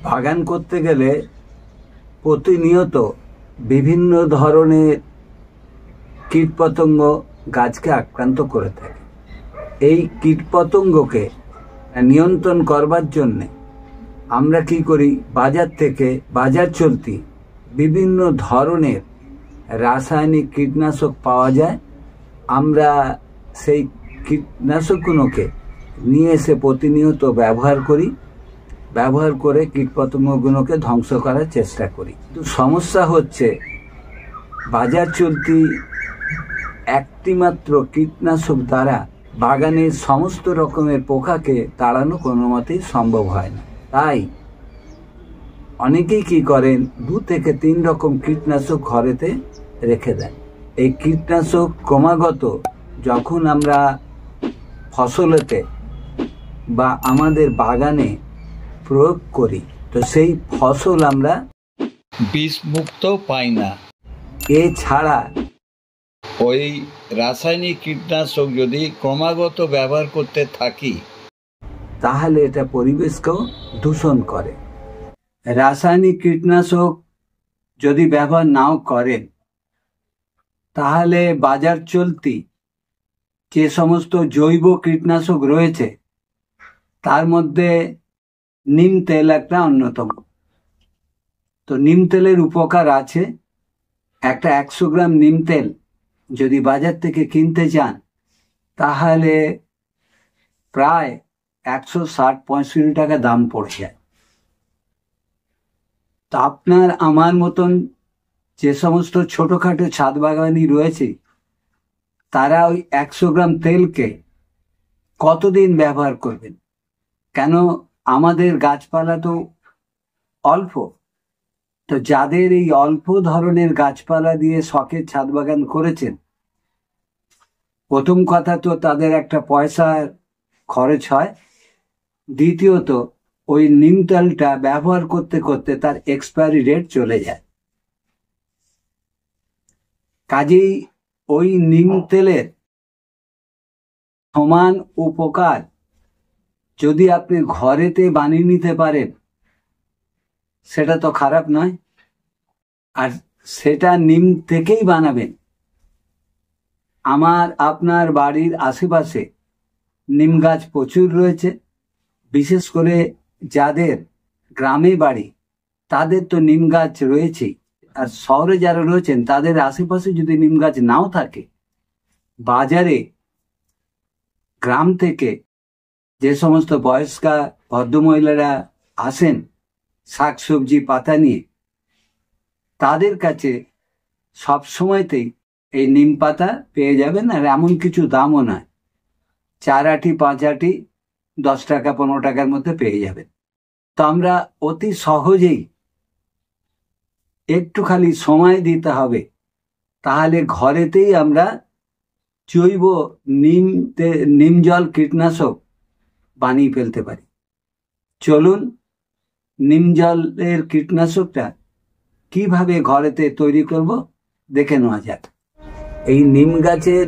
বাগান করতে গেলে প্রতিনিয়ত বিভিন্ন ধরনের কীটপতঙ্গ গাছকে আক্রান্ত করে থাকে। এই কীটপতঙ্গকে নিয়ন্ত্রণ করবার জন্যে আমরা কি করি, বাজার থেকে বাজার চলতি বিভিন্ন ধরনের রাসায়নিক কীটনাশক পাওয়া যায়। আমরা সেই কীটনাশকগুলোকে নিয়ে এসে প্রতিনিয়ত ব্যবহার করে কীটপতঙ্গগুলোকে ধ্বংস করার চেষ্টা করি। কিন্তু সমস্যা হচ্ছে বাজার চলতি একটি মাত্র কীটনাশক দ্বারা বাগানের সমস্ত রকমের পোকাকে তাড়ানো কোনো মতেই সম্ভব হয় না। তাই অনেকেই কি করেন, 2 থেকে 3 রকম কীটনাশক ঘরেতে রেখে দেন। এই কীটনাশক ক্রমাগত যখন আমরা ফসলেতে বা আমাদের বাগানে প্রয়োগ করি, তো সেই ফসল আমরা বিষমুক্ত পাই না। এছাড়া ওই রাসায়নিক কীটনাশক যদি ক্রমাগত ব্যবহার করতে থাকি তাহলে এটা পরিবেশকেও দূষণ করে। রাসায়নিক কীটনাশক যদি ব্যবহার নাও করেন তাহলে বাজার চলতি যে সমস্ত জৈব কীটনাশক রয়েছে তার মধ্যে নিম তেল একটা অন্যতম। তো নিম তেলের উপকার আছে। একটা 100 গ্রাম নিম তেল যদি বাজার থেকে কিনতে চান তাহলে প্রায় 160-165 টাকা দাম পড়ে যায়। তা আপনার আমার মতন যে সমস্ত ছোটখাটো ছাদ বাগানি রয়েছে তারা ওই 100 গ্রাম তেলকে কতদিন ব্যবহার করবেন? কেন, আমাদের গাছপালা তো অল্প। তো যাদের এই অল্প ধরনের গাছপালা দিয়ে শখের ছাদ বাগান করেছেন, প্রথম কথা তো তাদের একটা পয়সার খরচ হয়। দ্বিতীয়ত ওই নিম তেলটা ব্যবহার করতে করতে তার এক্সপায়ারি ডেট চলে যায়। কাজেই ওই নিম তেলের সমান উপকার যদি আপনি ঘরেতে বানিয়ে নিতে পারেন সেটা তো খারাপ নয়। আর সেটা নিম থেকেই বানাবেন। আপনার বাড়ির আশেপাশে নিম গাছ প্রচুর রয়েছে। বিশেষ করে যাদের গ্রামে বাড়ি তাদের তো নিম গাছ রয়েছেই। আর শহরে যারা রয়েছেন তাদের আশেপাশে যদি নিম গাছ নাও থাকে, বাজারে গ্রাম থেকে যে সমস্ত বয়স্কা ভদ্রমহিলারা আসেন শাকসবজি পাতা নিয়ে, তাদের কাছে সব সময়তেই এই নিম পাতা পেয়ে যাবেন। আর এমন কিছু দামও নয়, 4 আটি 5 আটি 10 টাকা 15 টাকার মধ্যে পেয়ে যাবেন। তো আমরা অতি সহজেই একটু খালি সময় দিতে হবে, তাহলে ঘরেতেই আমরা জৈব নিম জল কীটনাশক বানিয়ে ফেলতে পারি। চলুন নিম জলের কীটনাশকটা কিভাবে ঘরেতে তৈরি করব দেখে নেওয়া যাক। এই নিম গাছের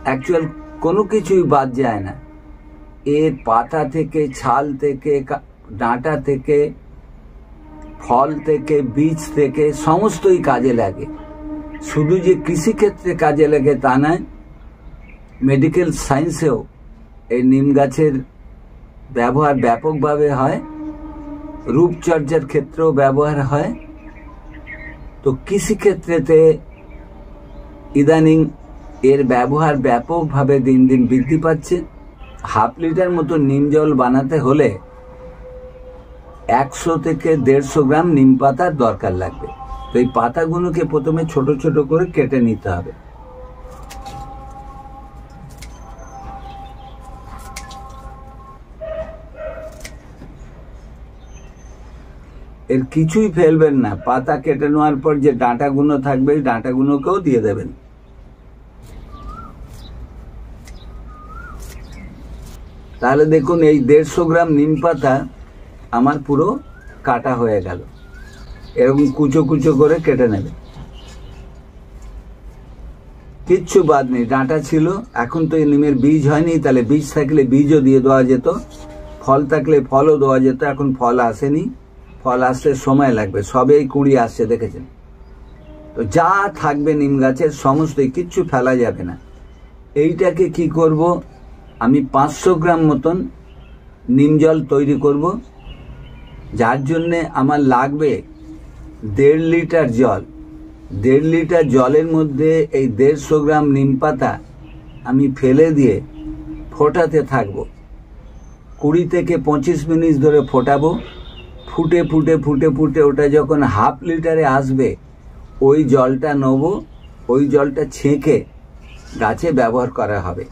অ্যাকচুয়াল কোনো কিছুই বাদ যায় না। এর পাতা থেকে, ছাল থেকে, ডাঁটা থেকে, ফল থেকে, বীজ থেকে সমস্তই কাজে লাগে। শুধু যে কৃষিক্ষেত্রে কাজে লাগে তা নয়, মেডিকেল সায়েন্সেও এই নিম গাছের ব্যবহার ব্যাপকভাবে হয়। রূপচর্যার ক্ষেত্রেও ব্যবহার হয়। তো কৃষিক্ষেত্রেতে ইদানিং এর ব্যবহার ব্যাপকভাবে দিন দিন বৃদ্ধি পাচ্ছে। 1/2 লিটার মতো নিম জল বানাতে হলে 100 থেকে 150 গ্রাম নিম পাতার দরকার লাগবে। তো এই পাতাগুলোকে প্রথমে ছোট ছোট করে কেটে নিতে হবে। এর কিছুই ফেলবেন না। পাতা কেটে নেওয়ার পর যে ডাঁটাগুলো থাকবে এই ডাঁটাগুলোকেও দিয়ে দেবেন। তাহলে দেখুন এই 150 গ্রাম নিম পাতা আমার পুরো কাটা হয়ে গেল। এরকম কুচো কুচো করে কেটে নেবেন, কিচ্ছু বাদ নেই। ডাঁটা ছিল, এখন তো এই নিমের বীজ হয়নি, তাহলে বীজ থাকলে বীজও দিয়ে দেওয়া যেত, ফল থাকলে ফলও দেওয়া যেত। এখন ফল আসেনি, ফল আসতে সময় লাগবে, সবেই কুঁড়ি আসছে দেখেছেন তো। যা থাকবে নিম গাছের সমস্তই, কিচ্ছু ফেলা যাবে না। এইটাকে কি করব, আমি 500 গ্রাম মতন নিম জল তৈরি করব, যার জন্যে আমার লাগবে 1.5 লিটার জল। 1.5 লিটার জলের মধ্যে এই 150 গ্রাম নিম পাতা আমি ফেলে দিয়ে ফোটাতে থাকবো। 20 থেকে 25 মিনিট ধরে ফোটাবো। ফুটে ফুটে ফুটে ফুটে ওটা যখন 1/2 লিটারে আসবে, ওই জলটা নেব, ওই জলটা ছেঁকে গাছে ব্যবহার করা হবে।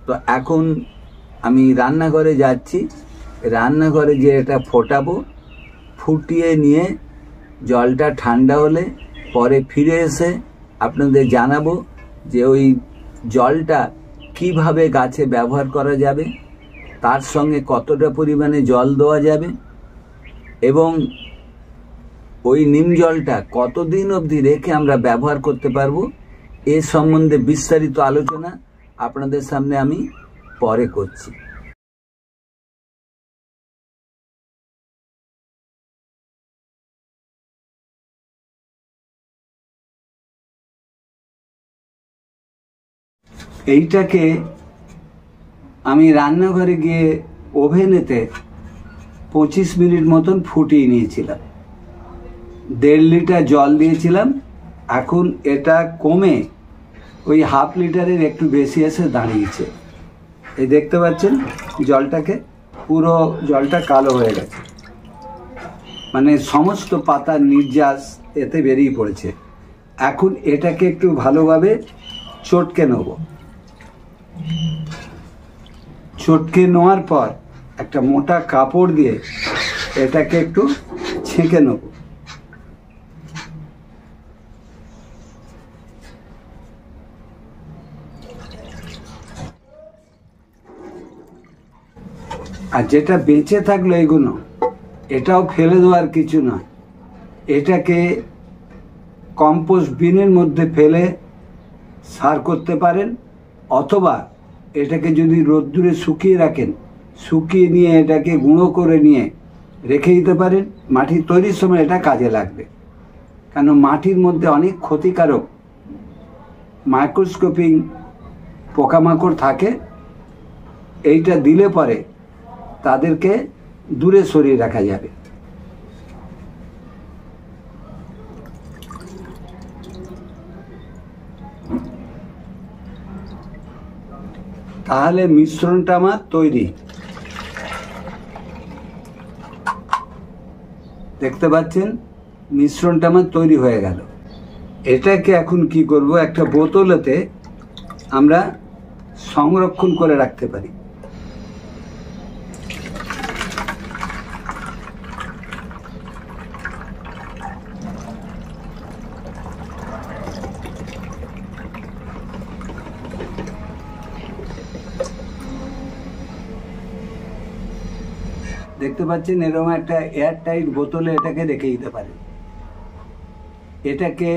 তো এখন আমি রান্নাঘরে যাচ্ছি, রান্নাঘরে যে এটা ফোটাবো, ফুটিয়ে নিয়ে জলটা ঠান্ডা হলে পরে ফিরে এসে আপনাদের জানাবো যে ওই জলটা কিভাবে গাছে ব্যবহার করা যাবে, তার সঙ্গে কতটা পরিমাণে জল দেওয়া যাবে এবং ওই নিম জলটা কতদিন অবধি রেখে আমরা ব্যবহার করতে পারবো, এ সম্বন্ধে বিস্তারিত আলোচনা আপনাদের সামনে আমি পরে করছি। এইটাকে আমি রান্নাঘরে গিয়ে ওভেনেতে 25 মিনিট মতন ফুটিয়ে নিয়েছিলাম। 1.5 লিটার জল দিয়েছিলাম, এখন এটা কমে ওই 1/2 লিটারের একটু বেশি এসে দাঁড়িয়েছে। এই দেখতে পাচ্ছেন জলটাকে, পুরো জলটা কালো হয়ে গেছে, মানে সমস্ত পাতার নির্যাস এতে বেরিয়ে পড়েছে। এখন এটাকে একটু ভালোভাবে চটকে নেব। চটকে নেওয়ার পর একটা মোটা কাপড় দিয়ে এটাকে একটু ছেঁকে নেব। আর যেটা বেঁচে থাকলো এগুলো, এটাও ফেলে দেওয়ার কিছু নয়। এটাকে কম্পোস্ট বিনের মধ্যে ফেলে সার করতে পারেন, অথবা এটাকে যদি রোদ্দুরে শুকিয়ে রাখেন, শুকিয়ে নিয়ে এটাকে গুঁড়ো করে নিয়ে রেখে দিতে পারেন। মাটি তৈরির সময় এটা কাজে লাগবে, কারণ মাটির মধ্যে অনেক ক্ষতিকারক মাইক্রোস্কোপিক পোকামাকড় থাকে। এইটা দিলে পরে তাদেরকে দূরে সরিয়ে রাখা যাবে। তাহলে মিশ্রণটা আমার তৈরি। দেখতে পাচ্ছেন মিশ্রণটা আমার তৈরি হয়ে গেল। এটাকে এখন কি করব, একটা বোতলেতে আমরা সংরক্ষণ করে রাখতে পারি। দেখতে পাচ্ছেন এরকম একটা এয়ার টাইট বোতলে এটাকে রেখে দিতে পারে। এটাকে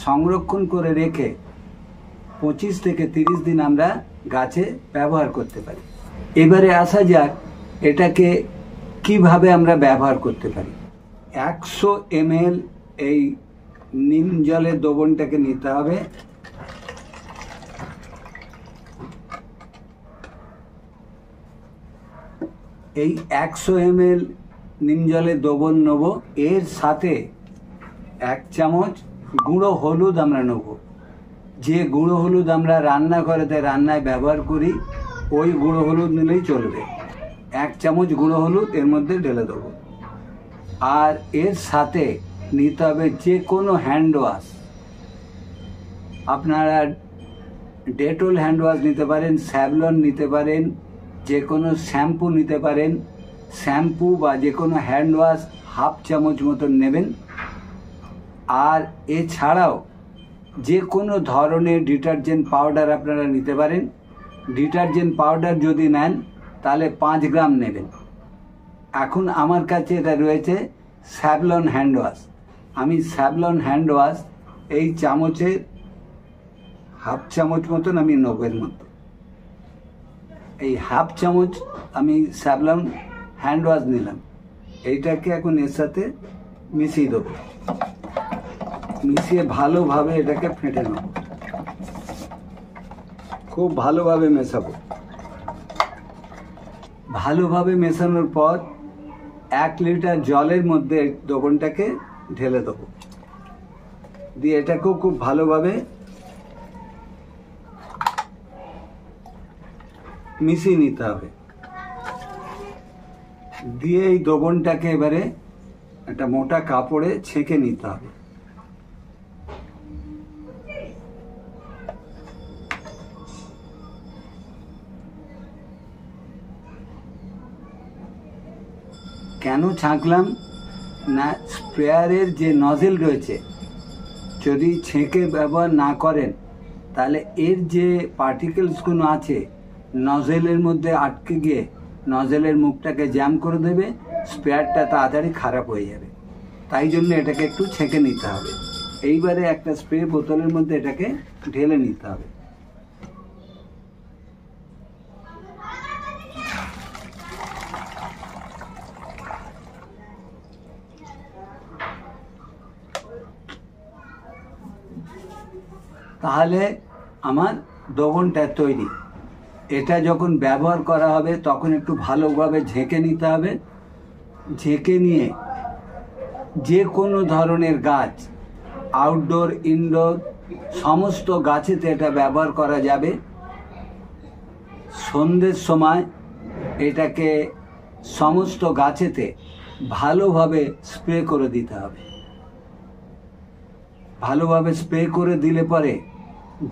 সংরক্ষণ করে রেখে 25 থেকে 30 দিন আমরা গাছে ব্যবহার করতে পারি। এবারে আসা যাক এটাকে কিভাবে আমরা ব্যবহার করতে পারি। 100 ml এই নিম জলের দ্রবণটাকে নিতে হবে। এই 100 ml নিম জলের দ্রবণ নেব, এর সাথে 1 চামচ গুঁড়ো হলুদ আমরা নেব। যে গুঁড়ো হলুদ আমরা রান্নাঘরেতে রান্নায় ব্যবহার করি, ওই গুঁড়ো হলুদ নিলেই চলবে। 1 চামচ গুঁড়ো হলুদ এর মধ্যে ঢেলে দেবো। আর এর সাথে নিতে হবে যে কোনো হ্যান্ড ওয়াশ। আপনারা ডেটল হ্যান্ড ওয়াশ নিতে পারেন, স্যাভলন নিতে পারেন, যে কোনো শ্যাম্পু নিতে পারেন। শ্যাম্পু বা যে কোনো হ্যান্ড ওয়াশ 1/2 চামচ মতন নেবেন। আর এছাড়াও যে কোনো ধরনের ডিটারজেন্ট পাউডার আপনারা নিতে পারেন। ডিটারজেন্ট পাউডার যদি নেন তাহলে 5 গ্রাম নেবেন। এখন আমার কাছে এটা রয়েছে স্যাভলন হ্যান্ড ওয়াশ। আমি স্যাভলন হ্যান্ড ওয়াশ এই চামচের 1/2 চামচ মতন আমি নেব। এর মতো এই 1/2 চামচ আমি স্যাভলন হ্যান্ড ওয়াশ নিলাম। এইটাকে এখন এর সাথে মিশিয়ে দেবো, মিশিয়ে ভালোভাবে এটাকে ফেটে নেব, খুব ভালোভাবে মেশাবো। ভালোভাবে মেশানোর পর 1 লিটার জলের মধ্যে দ্রবণটাকে ঢেলে দেবো, দিয়ে এটাকেও খুব ভালোভাবে মিশিয়ে নিতে হবে। দিয়ে এই দ্রবণটাকে এবারে একটা মোটা কাপড়ে ছেঁকে নিতে হবে। কেন ছাঁকলাম না, স্প্রেয়ারের যে নজেল রয়েছে যদি ছেঁকে ব্যবহার না করেন তাহলে এর যে পার্টিকেলসগুলো আছে নজেলের মধ্যে আটকে গিয়ে নজেলের মুখটাকে জ্যাম করে দেবে, স্প্রেয়ারটা তাড়াতাড়ি খারাপ হয়ে যাবে। তাই জন্য এটাকে একটু ছেঁকে নিতে হবে। এইবারে একটা স্প্রে বোতলের মধ্যে এটাকে ঢেলে নিতে হবে। তাহলে আমার দ্রবণটা তৈরি। এটা যখন ব্যবহার করা হবে তখন একটু ভালোভাবে ঝেঁকে নিতে হবে। ঝেঁকে নিয়ে যে কোনো ধরনের গাছ, আউটডোর ইনডোর সমস্ত গাছেতে এটা ব্যবহার করা যাবে। সন্ধ্যের সময় এটাকে সমস্ত গাছেতে ভালোভাবে স্প্রে করে দিতে হবে। ভালোভাবে স্প্রে করে দিলে পরে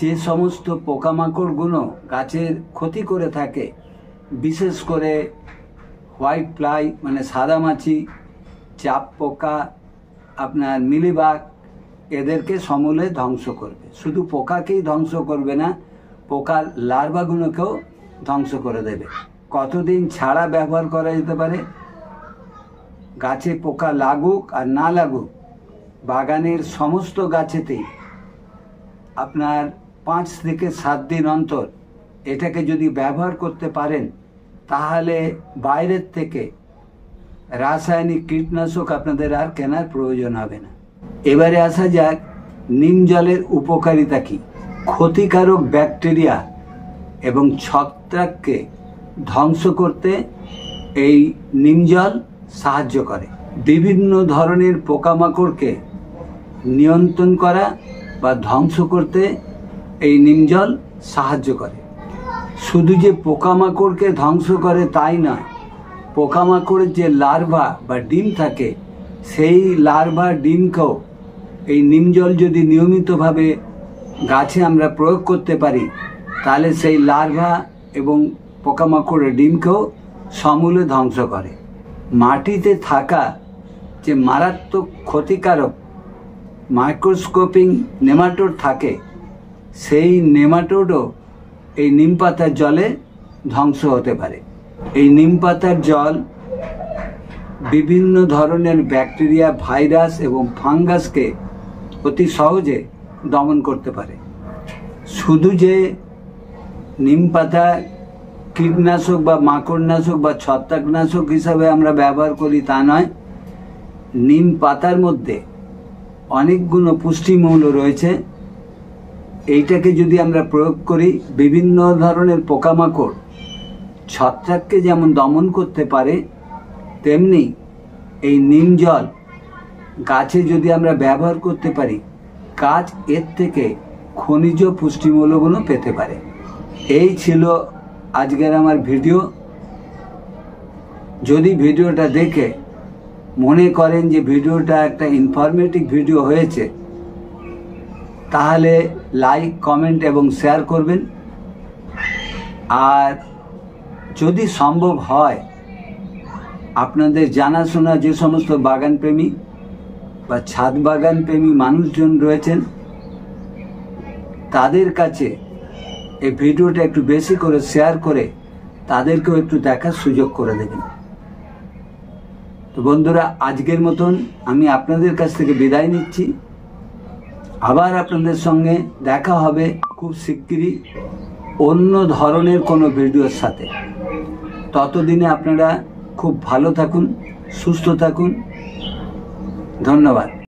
যে সমস্ত পোকামাকড়গুলো গাছের ক্ষতি করে থাকে, বিশেষ করে হোয়াইট ফ্লাই মানে সাদামাছি, চাপ পোকা, আপনার মিলিবাগ, এদেরকে সমূলে ধ্বংস করবে। শুধু পোকাকেই ধ্বংস করবে না, পোকার লার্ভাগুলোকেও ধ্বংস করে দেবে। কতদিন ছাড়া ব্যবহার করা যেতে পারে? গাছে পোকা লাগুক আর না লাগুক, বাগানের সমস্ত গাছেতেই আপনার 5 থেকে 7 দিন অন্তর এটাকে যদি ব্যবহার করতে পারেন তাহলে বাইরের থেকে রাসায়নিক কীটনাশক আপনাদের আর কেনার প্রয়োজন হবে না। এবারে আসা যাক নিম জলের উপকারিতা কি। ক্ষতিকারক ব্যাকটেরিয়া এবং ছত্রাককে ধ্বংস করতে এই নিম জল সাহায্য করে। বিভিন্ন ধরনের পোকামাকড়কে নিয়ন্ত্রণ করা বা ধ্বংস করতে এই নিম জল সাহায্য করে। শুধু যে পোকামাকড়কে ধ্বংস করে তাই নয়, পোকামাকড়ের যে লার্ভা বা ডিম থাকে সেই লার্ভা ডিমকেও এই নিম জল যদি নিয়মিতভাবে গাছে আমরা প্রয়োগ করতে পারি তাহলে সেই লার্ভা এবং পোকামাকড়ের ডিমকেও সমূলে ধ্বংস করে। মাটিতে থাকা যে মারাত্মক ক্ষতিকারক মাইক্রোস্কোপিক নেমাটোড থাকে সেই নেমাটোডও এই নিম পাতার জলে ধ্বংস হতে পারে। এই নিম পাতার জল বিভিন্ন ধরনের ব্যাকটেরিয়া, ভাইরাস এবং ফাঙ্গাসকে অতি সহজে দমন করতে পারে। শুধু যে নিম পাতা কীটনাশক বা মাকড়নাশক বা ছত্রাকনাশক হিসাবে আমরা ব্যবহার করি তা নয়, নিম পাতার মধ্যে অনেকগুলো পুষ্টিমূল্য রয়েছে। এইটাকে যদি আমরা প্রয়োগ করি বিভিন্ন ধরনের পোকামাকড়, ছত্রাককে যেমন দমন করতে পারে তেমনি এই নিম জল গাছে যদি আমরা ব্যবহার করতে পারি গাছ এর থেকে খনিজ পুষ্টিমূল্যগুলো পেতে পারে। এই ছিল আজকের আমার ভিডিও। যদি ভিডিওটা দেখে মনে করেন যে ভিডিওটা একটা ইনফরমেটিভ ভিডিও হয়েছে তাহলে লাইক, কমেন্ট এবং শেয়ার করবেন। আর যদি সম্ভব হয় আপনাদের জানাশোনা যে সমস্ত বাগান প্রেমী বা ছাদ বাগান প্রেমী মানুষজন রয়েছেন তাদের কাছে এই ভিডিওটা একটু বেশি করে শেয়ার করে তাদেরকেও একটু দেখার সুযোগ করে দেবেন। তো বন্ধুরা, আজকের মতন আমি আপনাদের কাছ থেকে বিদায় নিচ্ছি। আবার আপনাদের সঙ্গে দেখা হবে খুব শিগগিরই অন্য ধরনের কোনো ভিডিওর সাথে। ততদিনে আপনারা খুব ভালো থাকুন, সুস্থ থাকুন। ধন্যবাদ।